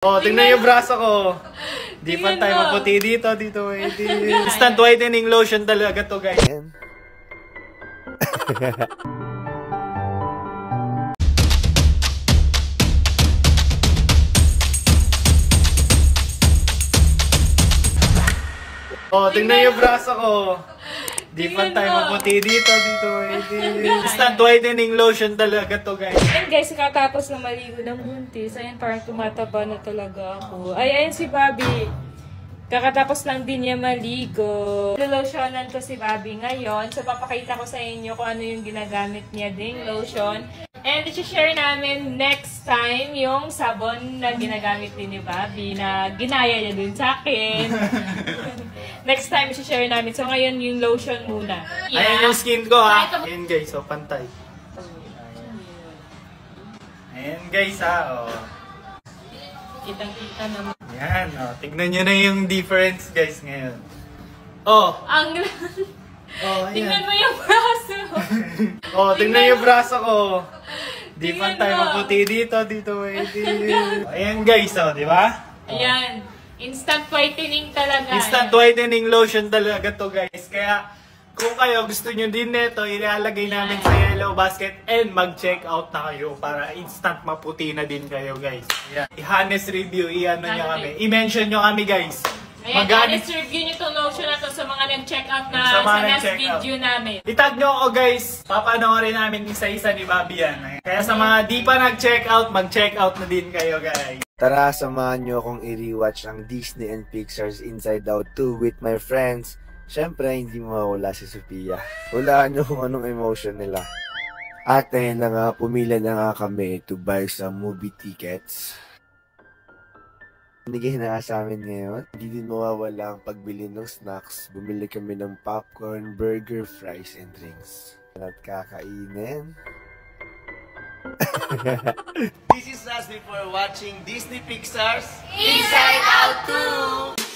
Oh, tingnan yung braso ko. Di pa tayo maputi dito, Instant whitening lotion talaga to, guys. Oh, tingnan yung braso ko. Di pa tayo maputi dito, Instant whitening lotion talaga to, guys. And guys, katapos na maligo ng buntis, ayan, parang tumataba na talaga ako. Ay, ayan si Bobby. Kakatapos lang din niya maligo. Lotionan ko si Bobby ngayon. So, papakita ko sa inyo kung ano yung ginagamit niya ding lotion. And i-share namin next time yung sabon na ginagamit din ni Bobby na ginaya niya din sa akin. Next time i-share namin. So, ngayon yung lotion muna. Yeah. Ayan yung skin ko, ha? Ayan, guys. So, pantay. Ayan, guys, ha? Oh. Kitang-kita naman. Yan, oh. Tignan nyo na yung difference, guys, ngayon. Oh! Ang oh, tingnan mo yung braso. Oh, tingnan yung braso ko. Di pa tayo maputi dito, Ayan, guys, oh, di ba? Oh. Ayan. Instant whitening talaga. Instant whitening lotion talaga to, guys. Kaya, kung kayo gusto nyo din nito, ilalagay namin sa yellow basket and mag-check out na kayo para instant maputi na din kayo, guys. Ayan. I-honest review, i-ano nyo kami. I-mention nyo kami, guys. Ayan, honest review nyo itong lotion na to sa mga nag-check out na sa last video namin. Itag nyo ako, guys. Papanoorin namin isa-isa ni Bobby yan. Kaya sa mga di pa nag-check out, mag-check out na din kayo, guys. Tara, samahan nyo akong i-rewatch ang Disney and Pixar's Inside Out 2 with my friends. Siyempre, hindi mawawala si Sophia. Hulaan nyo kung anong emotion nila. At ayun na nga, pumila na nga kami to buy some movie tickets. Binigay na sa amin ngayon. Hindi din mawawala ang pagbili ng snacks. Bumili kami ng popcorn, burger, fries, and drinks. At kakainin. This is us before watching Disney Pixar's Inside Out 2!